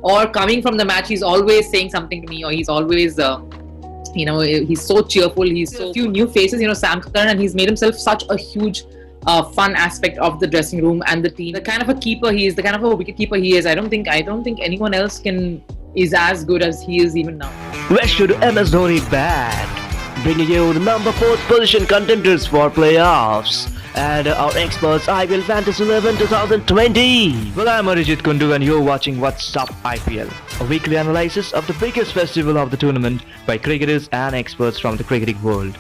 or coming from the match, he's always saying something to me, or he's always, he's so cheerful. He's so few new faces, Sam Curran, and he's made himself such a huge, fun aspect of the dressing room and the team. The kind of a keeper he is, the kind of a wicket keeper he is. I don't think anyone else is as good as he is even now. Rescue to MS Dhoni back, bringing you the number 4th position contenders for playoffs. And our experts IPL Fantasy 11 2020. Well, I'm Arijit Kundu and you're watching What's Up IPL, a weekly analysis of the biggest festival of the tournament by cricketers and experts from the cricketing world.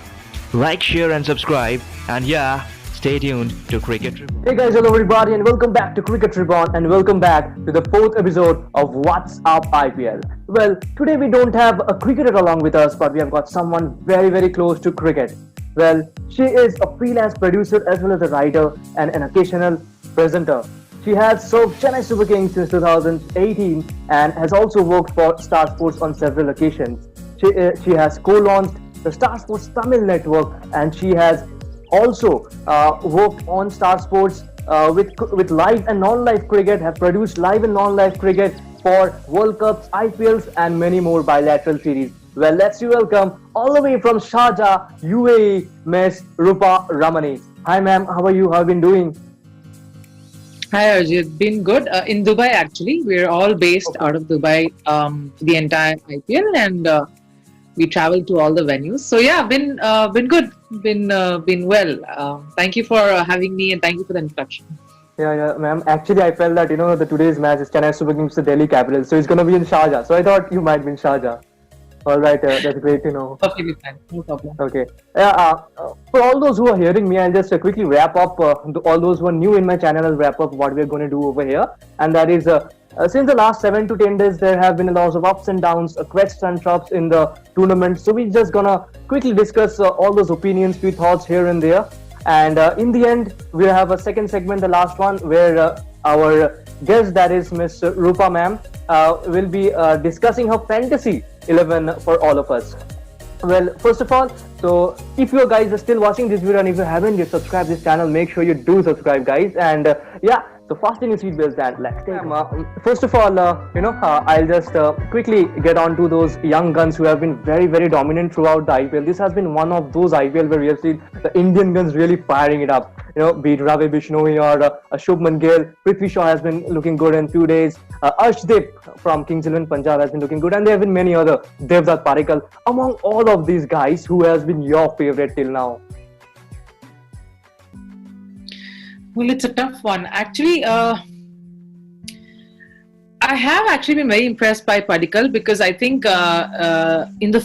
Like, share and subscribe, and yeah, stay tuned to Cricket Reborn. Hey guys, hello everybody and welcome back to Cricket Reborn and welcome back to the 4th episode of What's Up IPL. Well, today we don't have a cricketer along with us, but we have got someone very very close to cricket. Well, she is a freelance producer as well as a writer and an occasional presenter. She has served Chennai Super Kings since 2018 and has also worked for Star Sports on several occasions. She has co-launched the Star Sports Tamil network and she has also worked on Star Sports with live and non-live cricket, have produced live and non-live cricket for World Cups, IPLs and many more bilateral series. Well, let's welcome all the way from Sharjah, UAE, Miss Rupa Ramani. Hi ma'am, how are you? How have you been doing? Hi, Arjit. Been good. In Dubai, actually. We're all based out of Dubai, the entire IPL, and we travel to all the venues. So yeah, been good. Been well. Thank you for having me, and thank you for the introduction. Yeah, ma'am. Actually, I felt that the today's match is Chennai Super Kings the Delhi Capitals, so it's gonna be in Sharjah. So I thought you might be in Sharjah. All right, that's great to know. Perfectly fine. No problem. Okay. For all those who are hearing me, I'll just quickly wrap up. All those who are new in my channel, I'll wrap up what we're going to do over here. And that is, since the last 7 to 10 days, there have been a lot of ups and downs, quests and troughs in the tournament. So we're just gonna quickly discuss all those opinions, few thoughts here and there. And in the end, we'll have a second segment, the last one, where our guest, that is Miss Rupa ma'am, will be discussing her fantasy 11 for all of us. Well, first of all, so if you guys are still watching this video and if you haven't yet subscribed this channel, make sure you do subscribe, guys. And so fasten your seatbelts and let's take first of all, I'll just quickly get on to those young guns who have been very, very dominant throughout the IPL. This has been one of those IPL where we have seen the Indian guns really firing it up. Be it Ravi Bishnoi or Shubman Gill. Prithvi Shaw has been looking good in few days. Arshdeep from Kings 11 Punjab has been looking good, and there have been many other. Devdutt Padikkal. Among all of these guys, who has been your favorite till now? Well, it's a tough one. Actually, I have actually been very impressed by Padikkal because I think in the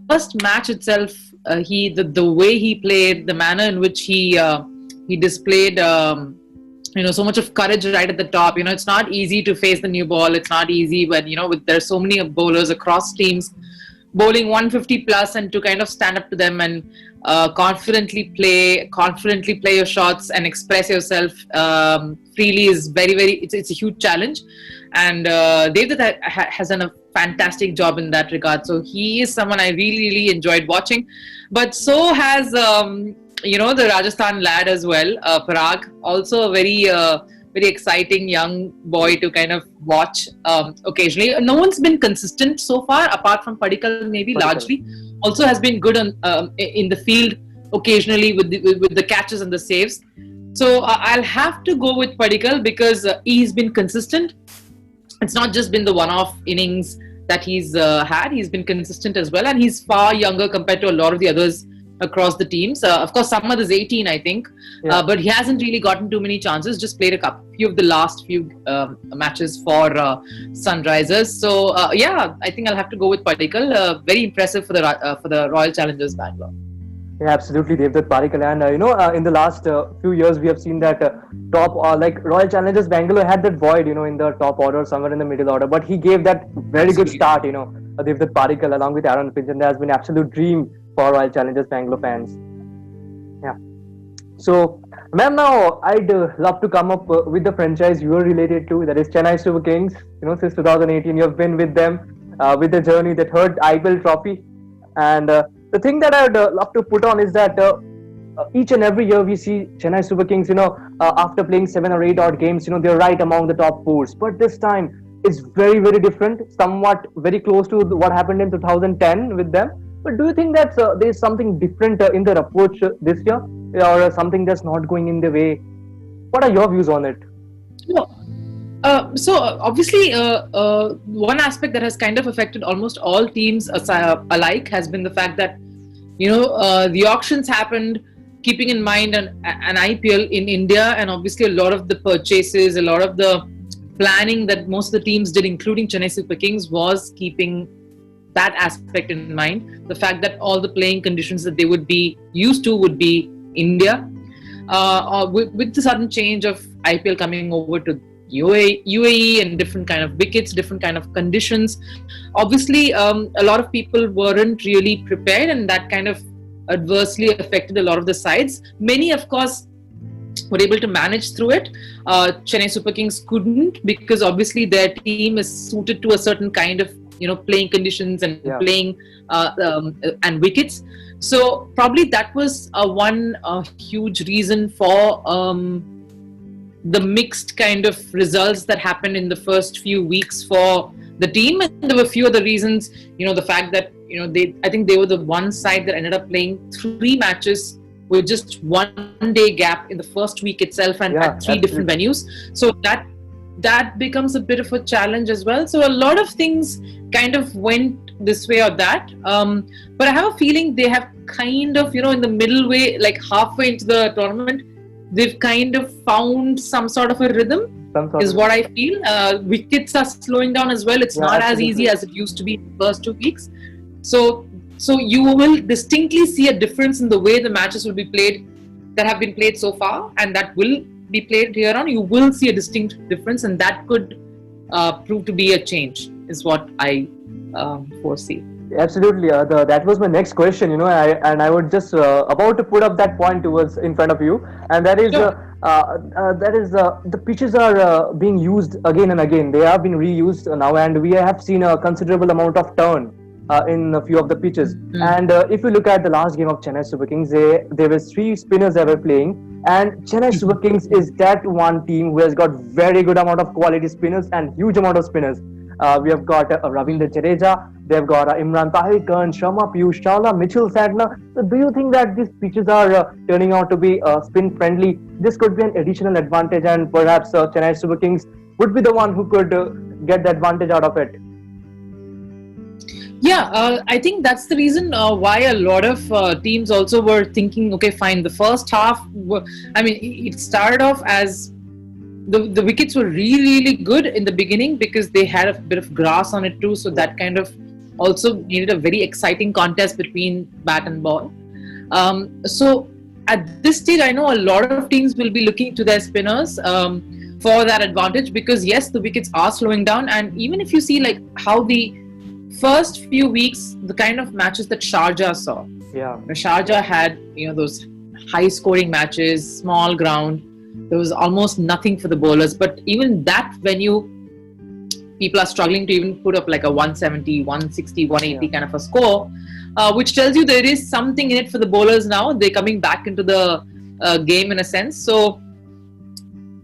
first match itself, the way he played, the manner in which he displayed, so much of courage right at the top. It's not easy to face the new ball. It's not easy when there's so many bowlers across teams bowling 150 plus, and to kind of stand up to them and confidently play your shots and express yourself freely is very, very. It's a huge challenge, and Devdutt has done a fantastic job in that regard. So he is someone I really, really enjoyed watching, but so has the Rajasthan lad as well, Parag, also a very very exciting young boy to kind of watch occasionally. No one's been consistent so far, apart from Padikkal, maybe largely. Also has been good in the field occasionally with the catches and the saves. So I'll have to go with Padikkal because he's been consistent. It's not just been the one-off innings that he's had. He's been consistent as well, and he's far younger compared to a lot of the others across the teams. Of course, Samad is 18, I think, but he hasn't really gotten too many chances. Just played few of the last few matches for Sunrisers. So I think I'll have to go with Padikkal. Very impressive for the Royal Challengers Bangalore. Yeah, absolutely, Devdutt Padikkal. And in the last few years, we have seen that top like Royal Challengers Bangalore had that void, in the top order, somewhere in the middle order. But he gave that very good start, Devdutt Padikkal along with Aaron Finch, and that has been an absolute dream for Royal Challengers Bangalore fans. Yeah. So, ma'am, now I'd love to come up with the franchise you are related to, that is Chennai Super Kings. Since 2018, you have been with them, with the journey, the third IPL trophy. And the thing that I'd love to put on is that each and every year we see Chennai Super Kings, after playing 7 or 8 odd games, they're right among the top 4s. But this time, is very, very different, somewhat very close to what happened in 2010 with them. But do you think that there is something different in their approach this year, or something that's not going in the way? What are your views on it? No. Obviously, one aspect that has kind of affected almost all teams alike has been the fact that the auctions happened keeping in mind an IPL in India, and obviously a lot of the purchases, a lot of the planning that most of the teams did, including Chennai Super Kings, was keeping that aspect in mind. The fact that all the playing conditions that they would be used to would be India. With the sudden change of IPL coming over to UAE and different kind of wickets, different kind of conditions, obviously a lot of people weren't really prepared, and that kind of adversely affected a lot of the sides. Many, of course, were able to manage through it. Chennai Super Kings couldn't, because obviously their team is suited to a certain kind of playing conditions and playing and wickets. So probably that was one huge reason for the mixed kind of results that happened in the first few weeks for the team. And there were a few other reasons, the fact that I think they were the one side that ended up playing 3 matches with just 1 day gap in the first week itself, and at 3 different venues. So that becomes a bit of a challenge as well. So a lot of things kind of went this way or that. But I have a feeling they have kind of, in the middle way, like halfway into the tournament, they've kind of found some sort of a rhythm, is what I feel. Wickets are slowing down as well. It's not as easy as it used to be in the first 2 weeks. So you will distinctly see a difference in the way the matches will be played that have been played so far, and that will be played here on. You will see a distinct difference, and that could prove to be a change, is what I foresee. Absolutely. That was my next question, I would just about to put up that point towards in front of you, and that is the pitches are being used again and again. They have been reused now, and we have seen a considerable amount of turn in a few of the pitches. And if you look at the last game of Chennai Super Kings, there were 3 spinners that were playing, and Chennai Super Kings is that one team who has got very good amount of quality spinners and huge amount of spinners. We have got Ravindra Jadeja, they've got Imran Tahir, Karan Sharma, Piyush Chawla, Mitchell Santner. So do you think that these pitches are turning out to be spin friendly? This could be an additional advantage, and perhaps Chennai Super Kings would be the one who could get the advantage out of it. Yeah, I think that's the reason why a lot of teams also were thinking, okay, fine, the first half, it started off as the wickets were really, really good in the beginning because they had a bit of grass on it too. So that kind of also needed a very exciting contest between bat and ball. So at this stage, I know a lot of teams will be looking to their spinners for that advantage, because yes, the wickets are slowing down. And even if you see like how the first few weeks, the kind of matches that Sharjah saw. Yeah. Sharjah had, those high scoring matches, small ground. There was almost nothing for the bowlers. But even that venue, people are struggling to even put up like a 170, 160, 180 kind of a score, which tells you there is something in it for the bowlers now. They're coming back into the game in a sense. So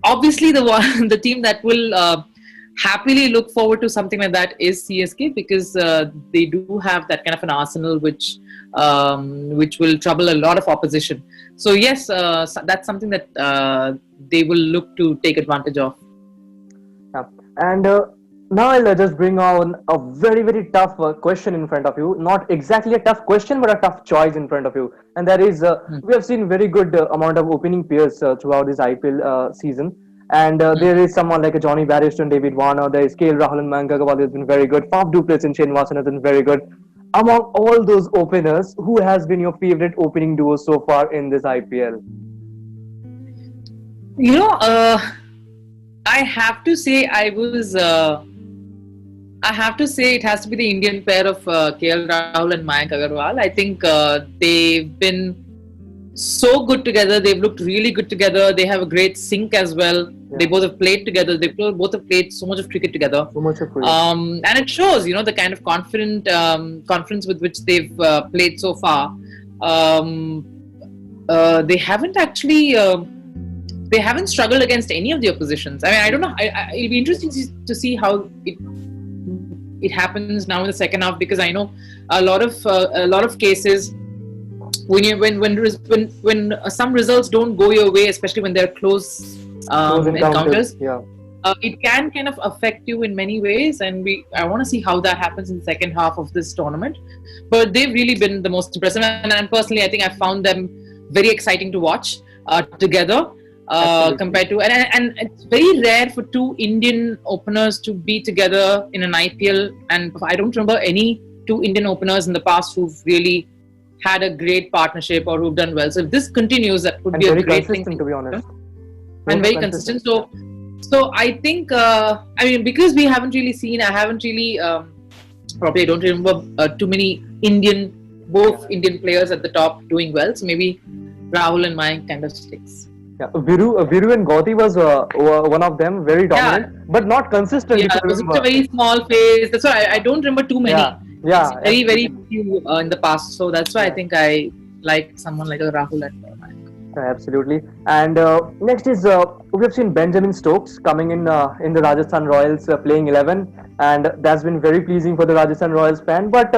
obviously the team that will happily look forward to something like that is CSK, because they do have that kind of an arsenal which will trouble a lot of opposition. So yes, that's something that they will look to take advantage of. Yeah. And now I'll just bring on a very, very tough question in front of you. Not exactly a tough question, but a tough choice in front of you. And that is, we have seen very good amount of opening pairs throughout this IPL season. And there is someone like a Johnny Barrister and David Warner. There is KL Rahul and Mayank Agarwal has been very good. Faf du Plessis and Shane Watson has been very good. Among all those openers, who has been your favorite opening duo so far in this IPL? I have to say it has to be the Indian pair of KL Rahul and Mayank Agarwal. I think they've been so good together. They've looked really good together. They have a great sync as well. Yeah. They both have played together. They both have played so much of cricket together. So much of cricket. And it shows, the kind of confidence with which they've played so far. They haven't actually they haven't struggled against any of the oppositions. I mean, I don't know. It'll be interesting to see how it happens now in the second half, because I know a lot of cases when some results don't go your way, especially when they're close encounters. Yeah. It can kind of affect you in many ways, and I want to see how that happens in the second half of this tournament. But they've really been the most impressive, and personally, I think I found them very exciting to watch together. Compared to and it's very rare for two Indian openers to be together in an IPL, and I don't remember any two Indian openers in the past who've really had a great partnership or who've done well. So if this continues, that would be a great thing, to be honest, and very consistent. So I think I mean, because I haven't really probably I don't remember too many Indian players at the top doing well. So maybe Rahul and Mayank kind of sticks. Yeah, Viru and Gauti was one of them, very dominant, but not consistent. Yeah, it was a very small phase. That's why I don't remember too many. Yeah, very few in the past. So that's why I think I like someone like a Rahul and Mayank. Absolutely. And next is we have seen Benjamin Stokes coming in the Rajasthan Royals playing 11, and that's been very pleasing for the Rajasthan Royals fan. But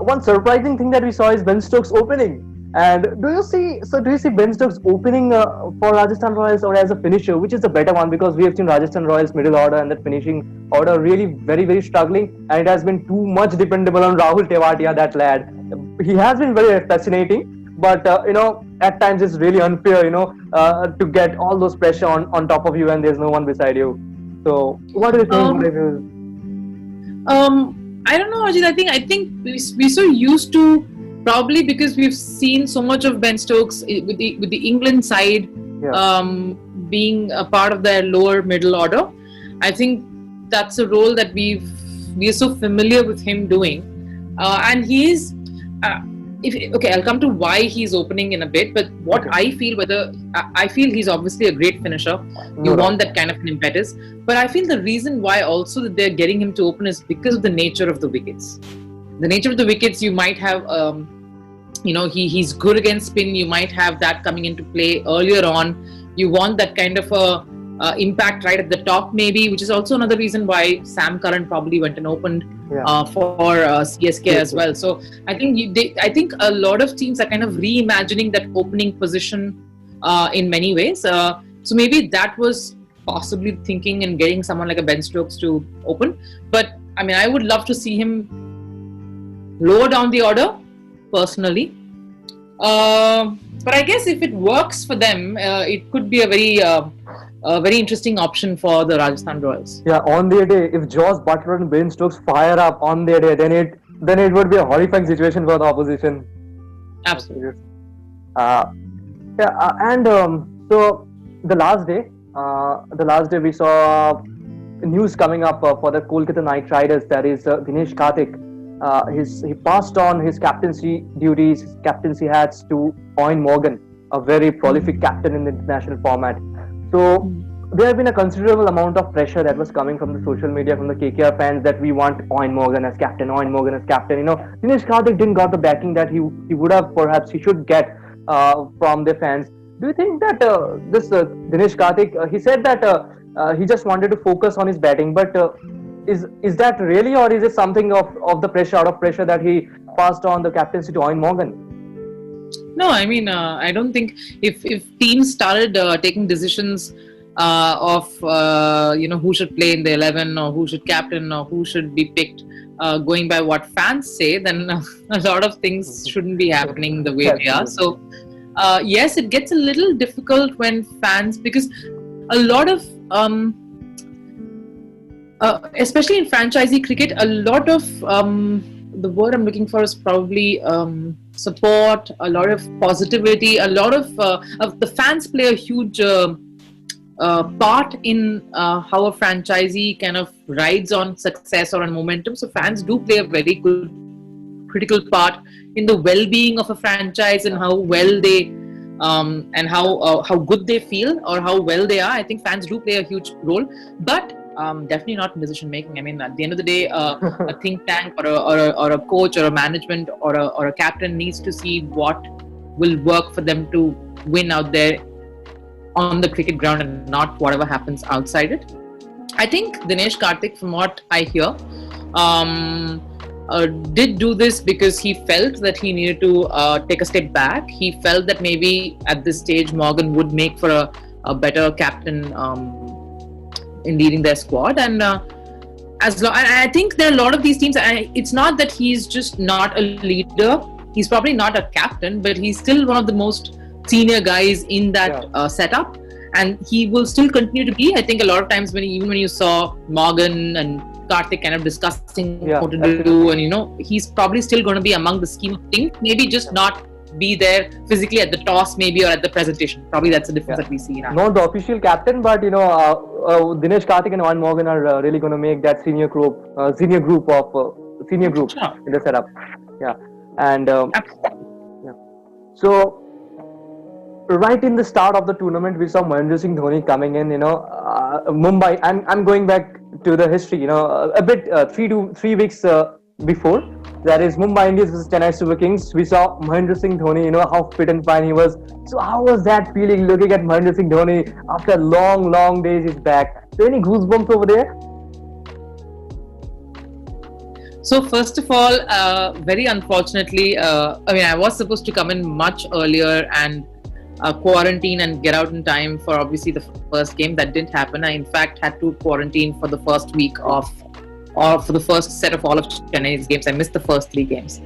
one surprising thing that we saw is Ben Stokes opening. And do you see Ben Stokes opening for Rajasthan Royals or as a finisher, which is the better one? Because we have seen Rajasthan Royals middle order and that finishing order really very, very struggling, and it has been too much dependable on Rahul Tewatia, that lad. He has been very fascinating, but at times it's really unfair, to get all those pressure on top of you and there's no one beside you. So what do you think? I don't know, Ajit. I think we're so used to, probably because we've seen so much of Ben Stokes with the England side, being a part of their lower middle order. I think that's a role that we're so familiar with him doing, and he's. I'll come to why he's opening in a bit. But what I feel he's obviously a great finisher. You want that kind of an impetus. But I feel the reason why also that they're getting him to open is because of the nature of the wickets. The nature of the wickets, you might have, he's good against spin. You might have that coming into play earlier on. You want that kind of a impact right at the top, maybe, which is also another reason why Sam Curran probably went and opened for CSK as well. So I think a lot of teams are kind of reimagining that opening position in many ways. So maybe that was possibly thinking and getting someone like a Ben Stokes to open. But I mean, I would love to see him lower down the order, personally. But I guess if it works for them, it could be a very interesting option for the Rajasthan Royals. Yeah, on their day, if Josh Butler and Ben Stokes fire up on their day, then it would be a horrifying situation for the opposition. Absolutely. So the last day we saw news coming up for the Kolkata Knight Riders. That is Dinesh Karthik. He passed on his captaincy duties, his captaincy hats to Eoin Morgan, a very prolific captain in the international format. So there have been a considerable amount of pressure that was coming from the social media, from the KKR fans, that we want Eoin Morgan as captain. Dinesh Karthik didn't got the backing that he would have, perhaps he should get from the fans. Do you think that this Dinesh Karthik, he said that he just wanted to focus on his batting, but is that really, or is it something of the pressure, out of pressure, that he passed on the captaincy to Eoin Morgan? No, I mean, I don't think if teams started taking decisions of who should play in the 11 or who should captain or who should be picked going by what fans say, then a lot of things shouldn't be happening the way they are. So yes, it gets a little difficult when fans, because a lot of especially in franchisee cricket, a lot of the word I'm looking for is probably support, a lot of positivity, a lot of the fans play a huge part in how a franchisee kind of rides on success or on momentum. So fans do play a very good critical part in the well-being of a franchise and how well they and how good they feel or how well they are. I think fans do play a huge role, but definitely not in decision making. I mean, at the end of the day, a think tank or a coach or a management or a captain needs to see what will work for them to win out there on the cricket ground and not whatever happens outside it. I think Dinesh Karthik, from what I hear, did do this because he felt that he needed to take a step back. He felt that maybe at this stage Morgan would make for a better captain in leading their squad. And I think there are a lot of these teams. It's not that he's just not a leader. He's probably not a captain, but he's still one of the most senior guys in that setup. And he will still continue to be. I think a lot of times even when you saw Morgan and Karthik kind of discussing what to do, and he's probably still going to be among the scheme of things. Maybe just not be there physically at the toss, maybe, or at the presentation. Probably that's the difference that we see now. Not the official captain, but Dinesh Karthik and Eoin Morgan are really going to make that senior group in the setup. Yeah, and so. Right in the start of the tournament, we saw Mahendra Singh Dhoni coming in. Mumbai. I'm going back to the history. A bit 3 weeks before. That is Mumbai Indians versus Chennai Super Kings. We saw Mahendra Singh Dhoni. How fit and fine he was. So how was that feeling looking at Mahendra Singh Dhoni after long days? He's back. So any goosebumps over there? So first of all, very unfortunately, I was supposed to come in much earlier and quarantine and get out in time for obviously the first game. That didn't happen. I in fact had to quarantine for the first week or for the first set of all of Chennai's games. I missed the first 3 games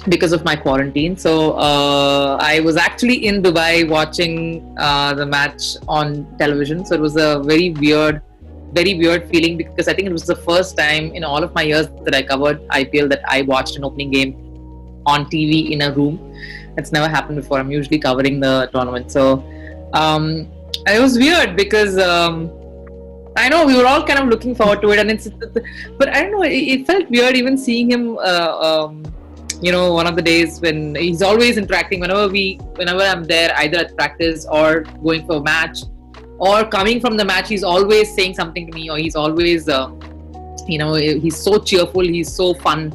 because of my quarantine. So I was actually in Dubai watching the match on television. So it was a very weird feeling, because I think it was the first time in all of my years that I covered IPL that I watched an opening game on TV in a room. It's never happened before. I'm usually covering the tournament. So it was weird because I know we were all kind of looking forward to it, but I don't know, it felt weird even seeing him one of the days when he's always interacting whenever I'm there, either at practice or going for a match or coming from the match. He's always saying something to me, or he's always he's so cheerful, he's so fun.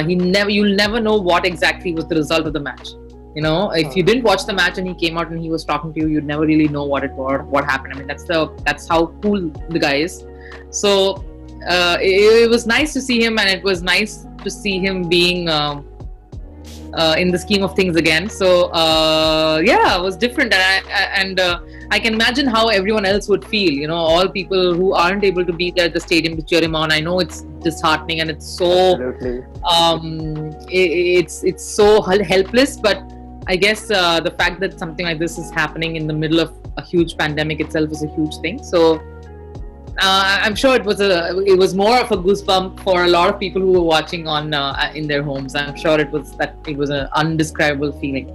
You'll never know what exactly was the result of the match. If you didn't watch the match and he came out and he was talking to you, you'd never really know what happened. I mean, that's how cool the guy is. So it was nice to see him, and it was nice to see him being in the scheme of things again. So it was different, and I can imagine how everyone else would feel. All people who aren't able to be there at the stadium to cheer him on. I know it's disheartening and it's so it's so helpless, but I guess the fact that something like this is happening in the middle of a huge pandemic itself is a huge thing. So I'm sure it was more of a goosebump for a lot of people who were watching on in their homes. I'm sure it was an undescribable feeling.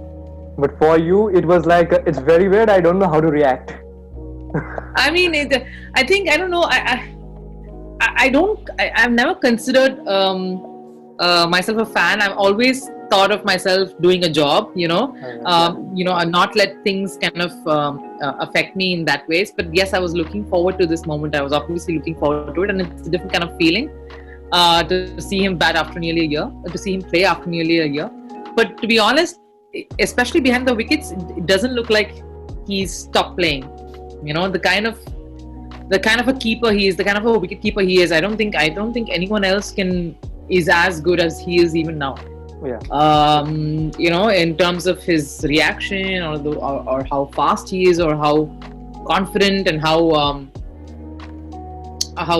But for you, it was like it's very weird. I don't know how to react. I mean, I think, I don't know. I've never considered myself a fan. I've always thought of myself doing a job, and not let things kind of affect me in that ways. But yes, I was looking forward to this moment. I was obviously looking forward to it, and it's a different kind of feeling to see him bat after nearly a year, to see him play after nearly a year. But to be honest, especially behind the wickets, it doesn't look like he's stopped playing. The kind of a keeper he is, the kind of a wicket keeper he is. I don't think anyone else is as good as he is even now. Yeah. In terms of his reaction or how fast he is, or how confident and how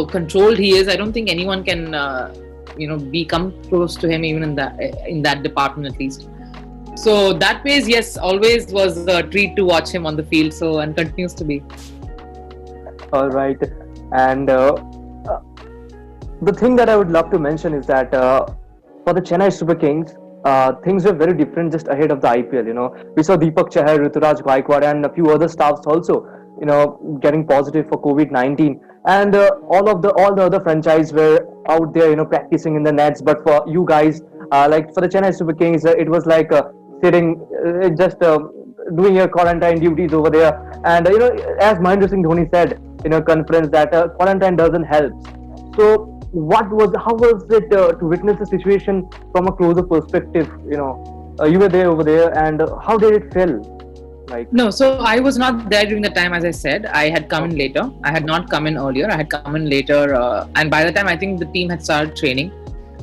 controlled he is, I don't think anyone can come close to him even in that department at least. So that ways, yes, always was a treat to watch him on the field. So, and continues to be. All right, and the thing that I would love to mention is that for the Chennai Super Kings, things were very different just ahead of the IPL. We saw Deepak Chahar, Ruturaj Gaikwad, and a few other staffs also, getting positive for COVID-19, and all the other franchise were out there, practicing in the nets. But for you guys, like for the Chennai Super Kings, it was like sitting, just doing your quarantine duties over there. And as Mahendra Singh Dhoni said in a conference, that quarantine doesn't help. So how was it to witness the situation from a closer perspective? You were there over there, and how did it feel? Like, No, so I was not there during the time, as I said. I had come in later. I had not come in earlier. I had come in later. And by the time I think the team had started training.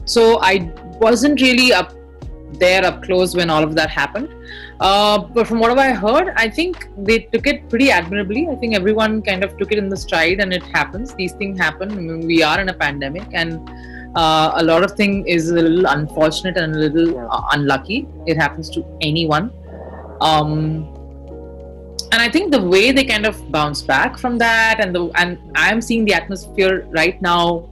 So I wasn't really up close when all of that happened. But from what I heard, I think they took it pretty admirably. I think everyone kind of took it in the stride, and it happens. These things happen. I mean, we are in a pandemic, and a lot of things is a little unfortunate and a little unlucky. It happens to anyone. And I think the way they kind of bounce back from that, and I'm seeing the atmosphere right now,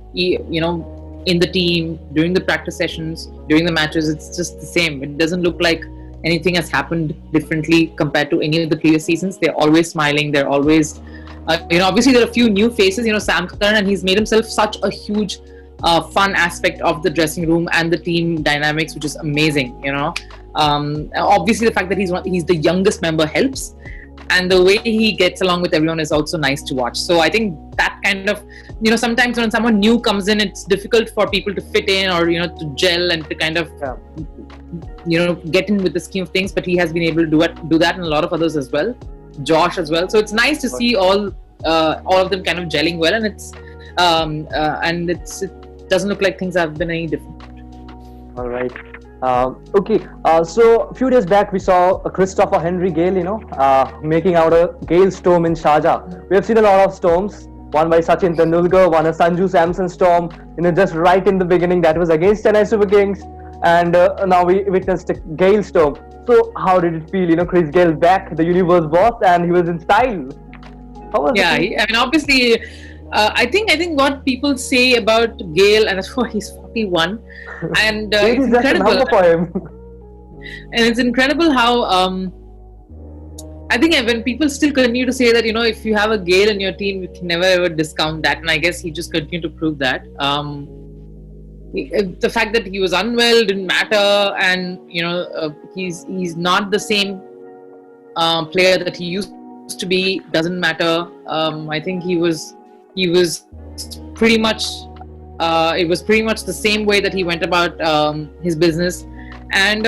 in the team, during the practice sessions, during the matches, it's just the same. It doesn't look like anything has happened differently compared to any of the previous seasons. They're always smiling. They're always, obviously there are a few new faces, Sam Curran, and he's made himself such a huge fun aspect of the dressing room and the team dynamics, which is amazing, Obviously the fact that he's the youngest member helps. And the way he gets along with everyone is also nice to watch. So I think that kind of, sometimes when someone new comes in, it's difficult for people to fit in or, to gel and to kind of, get in with the scheme of things. But he has been able to do that, and a lot of others as well. Josh as well. So it's nice to see all of them kind of gelling well, and it doesn't look like things have been any different. all right. Okay, so a few days back we saw Christopher Henry Gale, making out a Gale storm in Sharjah. We have seen a lot of storms, one by Sachin Tendulkar, one a Sanju Samson storm, just right in the beginning. That was against Chennai Super Kings, and now we witnessed a Gale storm. So how did it feel? Chris Gale back, the universe boss, and he was in style. How was it? Obviously, I think what people say about Gale, and that's why he's 41, and it's incredible. For him. And it's incredible how I think when people still continue to say that if you have a Gale in your team, you can never ever discount that, and I guess he just continued to prove that. The fact that he was unwell didn't matter, and he's not the same player that he used to be. Doesn't matter. I think he was pretty much. It was pretty much the same way that he went about his business, and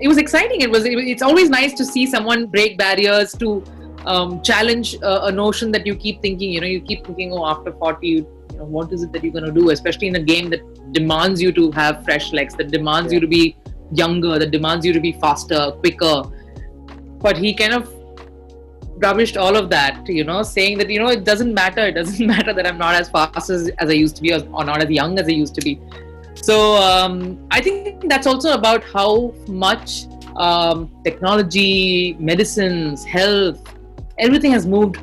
it was exciting. It's always nice to see someone break barriers, to challenge a notion that you keep thinking. You keep thinking, after 40, what is it that you're going to do? Especially in a game that demands you to have fresh legs, that demands you to be younger, that demands you to be faster, quicker. But he kind of rubbished all of that, saying that, it doesn't matter. It doesn't matter that I'm not as fast as I used to be, or not as young as I used to be. So I think that's also about how much technology, medicines, health, everything has moved.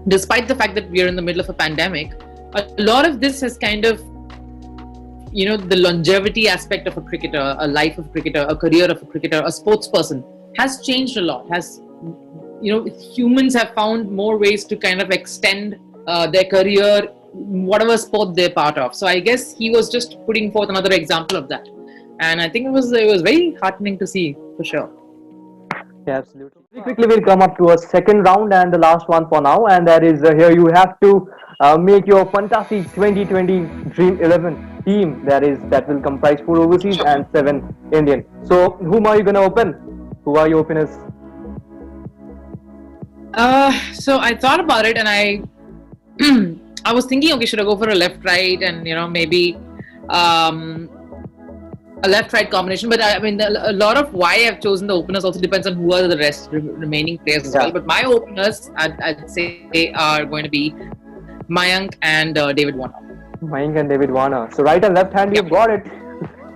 Despite the fact that we're in the middle of a pandemic, a lot of this has kind of, the longevity aspect of a cricketer, a life of a cricketer, a career of a cricketer, a sports person has changed a lot. Humans have found more ways to kind of extend their career, whatever sport they're part of. So I guess he was just putting forth another example of that, and I think it was very heartening to see, for sure. Yeah, absolutely. Very quickly, we'll come up to a second round and the last one for now, and that is here you have to make your fantastic 2020 Dream 11 team. That will comprise 4 overseas and 7 Indian. So whom are you gonna open? Who are your openers? So I thought about it, and I was thinking, okay, should I go for a left-right, and maybe a left-right combination? But I mean, a lot of why I've chosen the openers also depends on who are the remaining players as well. But my openers, I'd say, are going to be Mayank and David Warner. Mayank and David Warner. So right and left hand, you've got it.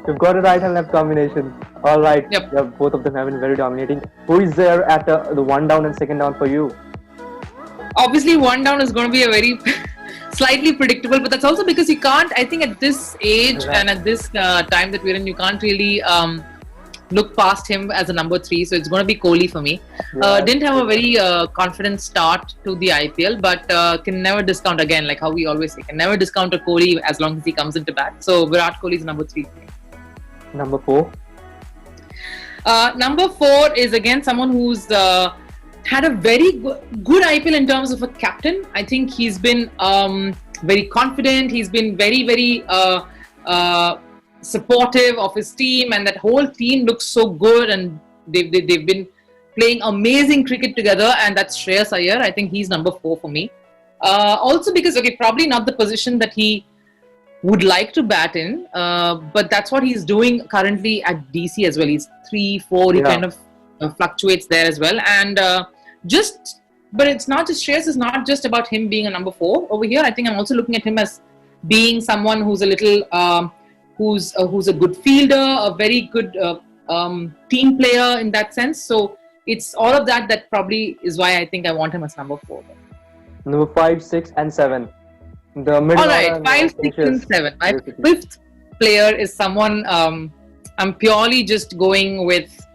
You've got a right and left combination. All right. Yep. Yeah, both of them have been very dominating. Who is there at the 1 down and 2nd down for you? Obviously, 1 down is going to be a very slightly predictable, but that's also because you can't, I think at this age and at this time that we're in, you can't really look past him as a number 3. So it's going to be Kohli for me. Didn't have a very confident start to the IPL, but can never discount, again, like how we always say, can never discount a Kohli as long as he comes into bat. So Virat Kohli is number 3. Number 4? Number 4 is again someone who's had a very good IPL in terms of a captain. I think he's been very confident. He's been very, very supportive of his team, and that whole team looks so good. And they've been playing amazing cricket together, and that's Shreyas Iyer. I think he's number 4 for me. Also because, okay, probably not the position that he would like to bat in, but that's what he's doing currently at DC as well. He's 3, 4, he kind of fluctuates there as well. And but it's not just Shreyas, it's not just about him being a number 4 over here. I think I'm also looking at him as being someone who's a little, who's a good fielder, a very good team player in that sense. So it's all of that probably is why I think I want him as number 4. Number 5, 6, and 7. The middle. All right, 5, 6, and 7. My fifth player is someone I'm purely just going with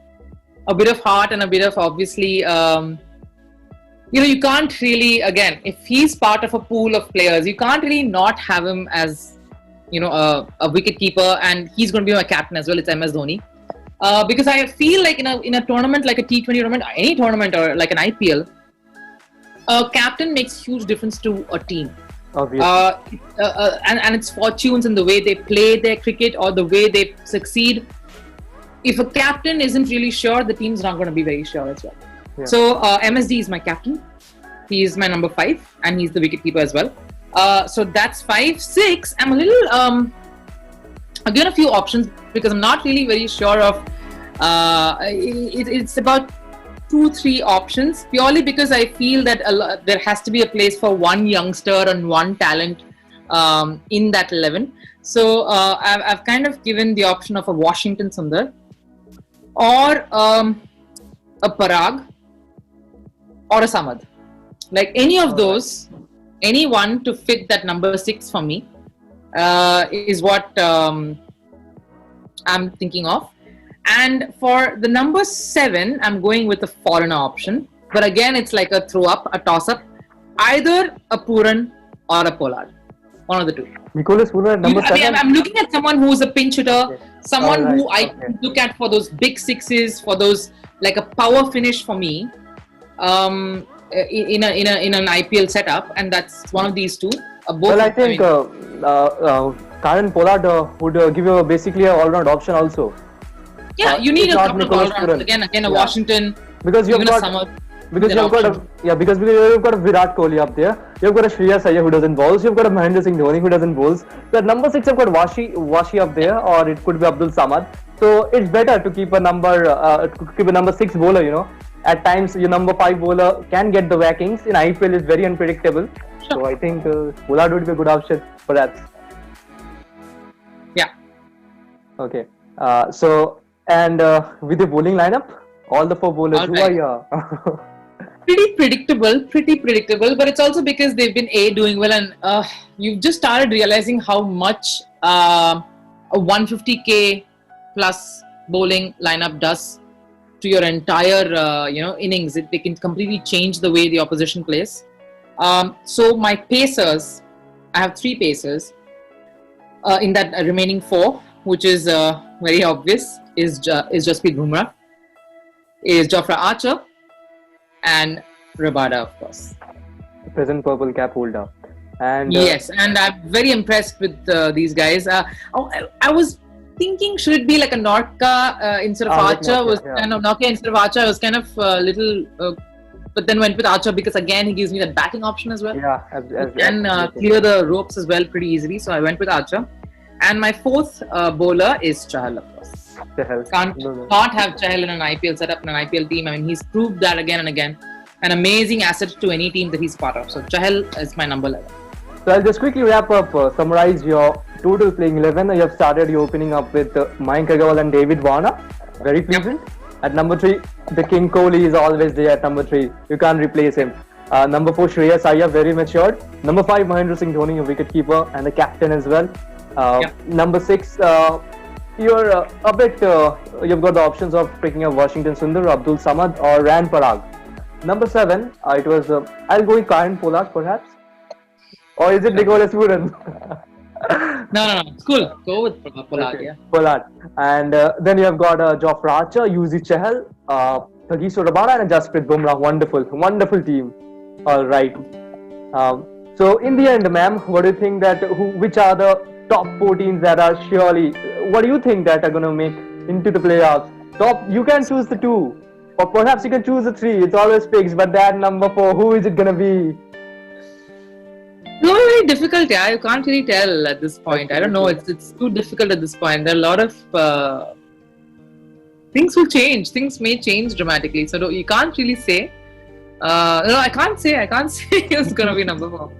a bit of heart and a bit of obviously. You can't really, again, if he's part of a pool of players, you can't really not have him as, a wicket keeper, and he's going to be my captain as well. It's MS Dhoni. Because I feel like in a tournament like a T20 tournament, any tournament or like an IPL, a captain makes huge difference to a team. Obviously. And it's fortunes and the way they play their cricket or the way they succeed. If a captain isn't really sure, the team's not going to be very sure as well. Yeah. So MSD is my captain. He is my number 5, and he's the wicketkeeper as well. So that's 5, 6. I'm a little I've given a few options because I'm not really very sure of. It's about 2, 3 options purely because I feel that there has to be a place for one youngster and one talent in that 11. So I've kind of given the option of a Washington Sundar or a Parag or a Samad. Like any of those, anyone to fit that number 6 for me is what I'm thinking of. And for the number 7, I'm going with a foreigner option. But again, it's like a a toss-up. Either a Pooran or a Pollard. One of the 2. Nicholas Pooran at number 7? I'm looking at someone who's a pinch hitter, someone who I can look at for those big sixes, for those, like a power finish for me in an IPL setup. And that's one of these 2. Well, I think Karen Pollard would give you basically an all-round option also. Yeah, you need a couple of all-rounds. Again, a Washington. Because you've got because you've got a Virat Kohli up there. You've got a Shreyas Iyer who doesn't bowl. You've got a Mahendra Singh Dhoni who doesn't bowl. So at number 6, you've got Washi up there, or it could be Abdul Samad. So it's better to keep a number 6 bowler. At times, your number 5 bowler can get the whackings. In IPL, it's very unpredictable. Sure. So I think Pollard would be a good option, perhaps. Yeah. Okay. With the bowling lineup, all the 4 bowlers, who are you? Pretty predictable, but it's also because they've been doing well, and you've just started realizing how much a 150k plus bowling lineup does to your entire innings. They can completely change the way the opposition plays. So my pacers, I have 3 pacers in that remaining 4, which is very obvious, is Jasprit Bumrah, is Jofra Archer, and Rabada, of course. Present purple cap holder. And yes, and I'm very impressed with these guys. I was thinking, should it be like a Nortje instead of Archer? Nortje instead of Archer. I was kind of little, but then went with Archer because again he gives me that batting option as well. Yeah, and clear the ropes as well pretty easily. So I went with Archer. And my 4th bowler is Chahal, of course. Can't have Chahal in an IPL setup, in an IPL team. I mean, he's proved that again and again. An amazing asset to any team that he's part of. So Chahal is my number 11. So I'll just quickly wrap up, summarize your total playing 11. You have started your opening up with Mayank Agarwal and David Warner. Very pleasant. Yep. At number 3, the King Kohli is always there at number 3. You can't replace him. Number 4, Shreyas Iyer, very matured. Number 5, Mahendra Singh Dhoni, a wicketkeeper and the captain as well. Number 6, you're a bit. You've got the options of picking up Washington Sundar, Abdul Samad, or Ran Parag. Number 7, it was. I'll go with Karen Pollard, perhaps. Or is it Nicholas Pooran? No. It's cool. Go with Pollard. Okay. Yeah. Pollard, and then you have got Jofra Archer, Yuzi Chahal, Thagiso Rabada, and Jasprit Bumrah. Wonderful team. All right. So in the end, ma'am, what do you think which are the top 4 teams that are surely, what do you think that are going to make into the playoffs? You can choose the 2, Or perhaps you can choose a 3. It's always fixed, but that number 4, who is it gonna be? No, very difficult. Yeah, you can't really tell at this point. I don't know. It's too difficult at this point. There are a lot of things will change. Things may change dramatically. So you can't really say. No, I can't say. I can't say who's gonna be number 4.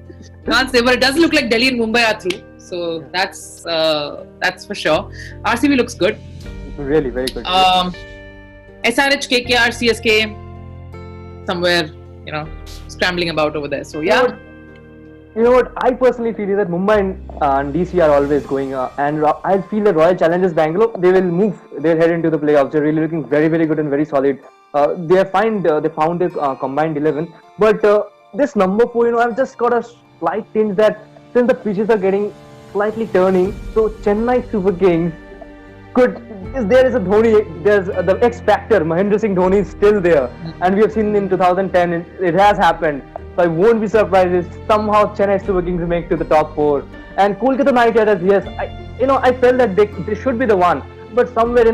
Can't say, but it does look like Delhi and Mumbai are through. So that's for sure. RCB looks good. Really, very good. SRH, KKR, CSK, somewhere, scrambling about over there. So yeah. You know what? I personally feel is that Mumbai and DC are always going, and I feel that Royal Challengers Bangalore, they will move. They'll head into the playoffs. They're really looking very, very good and very solid. They found a combined 11, but this number 4, I've just got a slight tinge that since the pitches are getting slightly turning, so Chennai Super Kings there is a Dhoni, there's the X factor. Mahendra Singh Dhoni is still there, and we have seen in 2010 it has happened. So I won't be surprised if somehow Chennai Super Kings make to the top 4. And Kolkata Knight Riders, yes, I felt that they should be the one. But somewhere,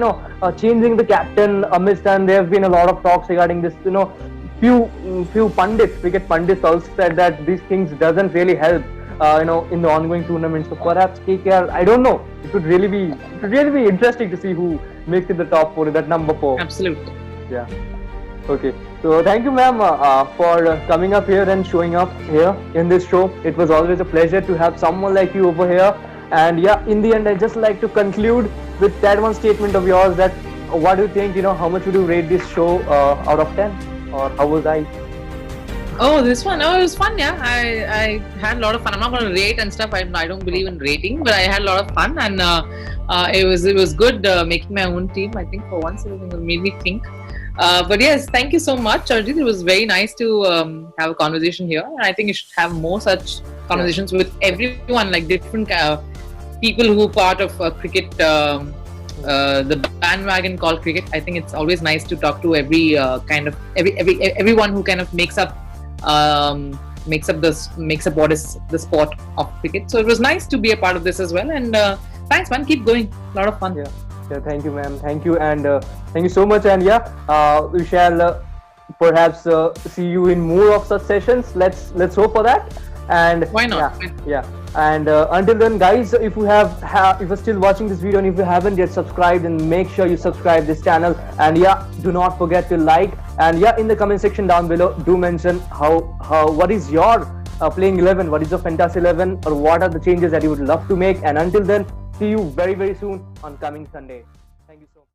changing the captain amidst, and there have been a lot of talks regarding this. Few pundits, cricket pundits, also said that these things doesn't really help. In the ongoing tournament. So perhaps KKR, I don't know. It would really be interesting to see who makes it the top 4 in that number 4. Absolutely. Yeah. Okay. So thank you, ma'am, for coming up here and showing up here in this show. It was always a pleasure to have someone like you over here. And yeah, in the end, I'd just like to conclude with that one statement of yours that what do you think, how much would you rate this show out of 10? Or how was I? Oh, this one. Oh, it was fun. Yeah, I had a lot of fun. I'm not going to rate and stuff. I don't believe in rating, but I had a lot of fun, and it was good making my own team. I think for once it made me think. But yes, thank you so much, Arjit. It was very nice to have a conversation here, and I think you should have more such conversations with everyone, like different people who are part of cricket. The bandwagon called cricket. I think it's always nice to talk to everyone who kind of makes up what is the sport of cricket. So it was nice to be a part of this as well. And thanks, man. Keep going. A lot of fun. Yeah. Thank you, ma'am. Thank you, and thank you so much. And we shall perhaps see you in more of such sessions. Let's hope for that. And why not? Yeah. And until then, guys, if you're still watching this video and if you haven't yet subscribed, then make sure you subscribe this channel. And do not forget to like. And in the comment section down below, do mention what is your playing 11, what is your fantasy 11, or what are the changes that you would love to make. And until then, see you very, very soon on coming Sunday.